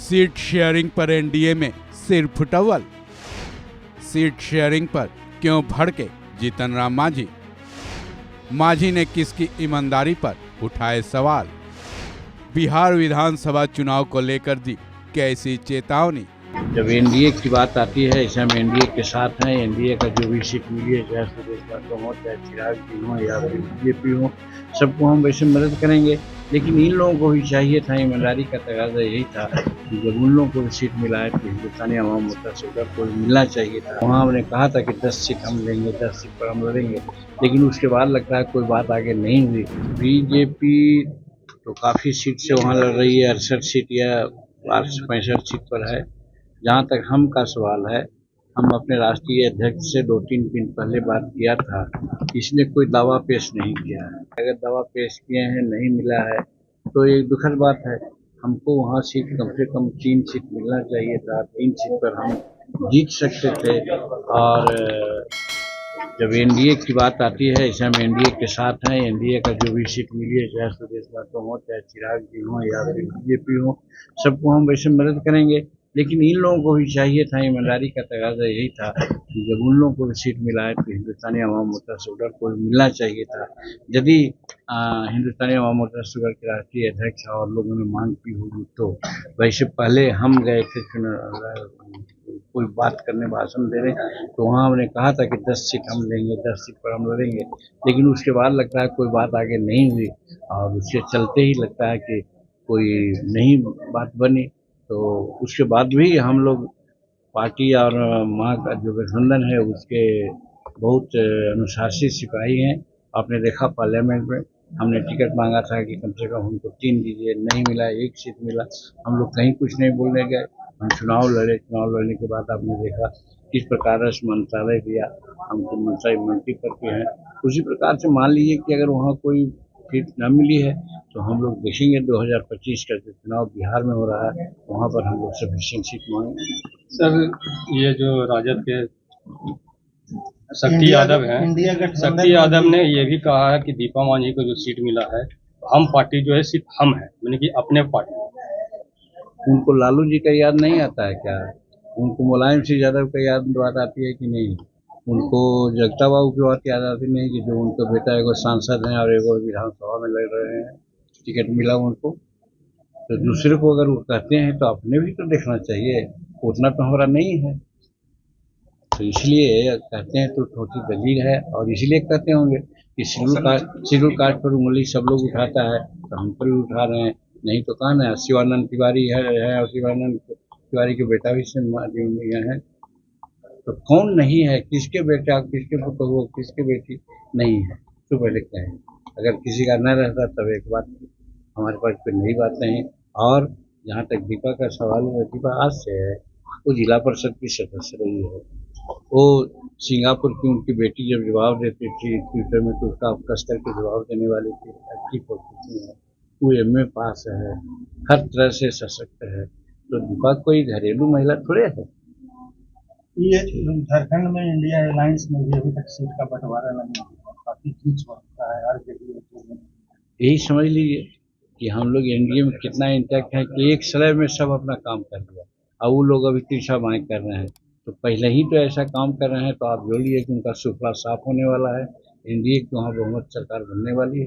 Seat sharing पर NDA में सिर फुटवल। सीट शेयरिंग पर क्यों भड़के जीतन राम मांझी? मांझी ने किसकी ईमानदारी पर उठाए सवाल? बिहार विधानसभा चुनाव को लेकर दी कैसी चेतावनी? जब एनडीए की बात आती है, इसे हम एनडीए के साथ हैं। एनडीए का जो भी सीट मिली है, चाहे सुरेश बाटो हो, चाहे चिराग जी हो या फिर बीजेपी हो, सबको हम वैसे मदद करेंगे। लेकिन इन लोगों को भी चाहिए था, ईमानदारी का तकाजा यही था कि जब उन लोगों को सीट मिला है तो हिंदुस्तानी अवाम मोर्चा से उधर को मिलना चाहिए था। वहाँ हमने कहा था कि 10 सीट हम लेंगे, 10 सीट पर हम लड़ेंगे, लेकिन उसके बाद लगता है कोई बात आगे नहीं हुई। बीजेपी तो काफ़ी सीट से वहाँ लड़ रही है, 68 सीट या 65 सीट पर है। जहाँ तक हम का सवाल है, हम अपने राष्ट्रीय अध्यक्ष से 2-3 दिन पहले बात किया था, इसने कोई दावा पेश नहीं किया है। अगर दावा पेश किए हैं, नहीं मिला है तो एक दुखद बात है। हमको वहाँ सीट कम से कम 3 सीट मिलना चाहिए था। 3 सीट पर हम जीत सकते थे। और जब एनडीए की बात आती है, इसे हम एनडीए के साथ हैं। एनडीए का जो भी सीट मिली है, चाहे सुरेश बाटो हो, चाहे चिराग जी हो या फिर बीजेपी हो, सबको हम वैसे मदद करेंगे। लेकिन इन लोगों को भी चाहिए था, ईमानदारी का तकाजा यही था कि जब उन लोगों को भी सीट मिला है तो हिंदुस्तानी अवाम मोर्चा से उधर को मिलना चाहिए था। यदि हिंदुस्तानी अवाम मोर्चा शुगर के राष्ट्रीय अध्यक्ष और लोगों ने मांग की होगी तो वैसे पहले हम गए थे कोई बात करने, भाषण देने, तो वहाँ हमने कहा था कि 10 सीट हम लेंगे, 10 सीट पर हम लड़ेंगे, लेकिन उसके बाद लगता है कोई बात आगे नहीं हुई और उसके चलते ही लगता है कि कोई नई बात बनी। तो उसके बाद भी हम लोग पार्टी और माँ का जो गठबंधन है उसके बहुत अनुशासित सिपाही हैं। आपने देखा पार्लियामेंट में हमने टिकट मांगा था कि कम से कम हमको 3 दीजिए, नहीं मिला, 1 सीट मिला। हम लोग कहीं कुछ नहीं बोलने गए, हम चुनाव लड़े। चुनाव लड़ने के बाद आपने देखा किस प्रकार से मंत्रालय दिया, हमको मंत्री पद पे हैं। उसी प्रकार से मान लीजिए कि अगर वहाँ कोई सीट न मिली है तो हम लोग देखेंगे 2025 का जो चुनाव बिहार में हो रहा है, वहाँ पर हम लोग सफिशिएंट सीट मांगेंगे। सर, ये जो राजद के शक्ति यादव ने ये भी कहा है कि दीपा मांझी को जो सीट मिला है, हम पार्टी जो है सिर्फ हम है, यानी कि अपने पार्टी। उनको लालू जी का याद नहीं आता है क्या? उनको मुलायम सिंह यादव का याद बात आती है कि नहीं? उनको जगता बाबू की बात याद आती नहीं कि जो उनका बेटा एगो सांसद हैं और एगो विधानसभा में लड़ रहे हैं, टिकट मिला उनको। तो दूसरे को अगर वो कहते हैं तो अपने भी तो देखना चाहिए, उतना तो हमारा नहीं है। तो इसलिए कहते हैं तो थोड़ी दलील है, और इसलिए कहते होंगे कि शेड्यूल कास्ट पर उंगली सब लोग उठाता है तो हम पर भी उठा रहे हैं। नहीं तो कहा ना, शिवानंद तिवारी है और शिवानंद तिवारी के बेटा भी है। तो कौन नहीं है? किसके बेटा, किसके पुत्र, किसके बेटी नहीं है? तो पहले कहें, अगर किसी का न रहता तब एक बात, हमारे पास कोई नई बात नहीं। और जहाँ तक दीपा का सवाल है, दीपा आज से है, वो जिला परिषद की सदस्य रही है। वो सिंगापुर की उनकी बेटी जब जवाब देती थी ट्विटर में तो उसका कस करके जवाब देने वाली थी, अच्छी पॉलिटिशियन है, वो MA पास है, हर तरह से सशक्त है। तो दीपा कोई घरेलू महिला थोड़े है। ये झारखंड में इंडिया अलायंस में भी अभी तक सीट का बंटवारा नहीं हुआ, काफी खींच होता है हर जगह। यही समझ लीजिए कि हम लोग एनडीए में कितना इंटैक्ट है कि एक समय में सब अपना काम कर लिया, और वो लोग अभी तीसरा मांग कर रहे हैं। तो पहले ही तो ऐसा काम कर रहे हैं, तो आप जोड़िए कि उनका सुफला साफ होने वाला है। एनडीए की वहाँ बहुमत सरकार बनने वाली है।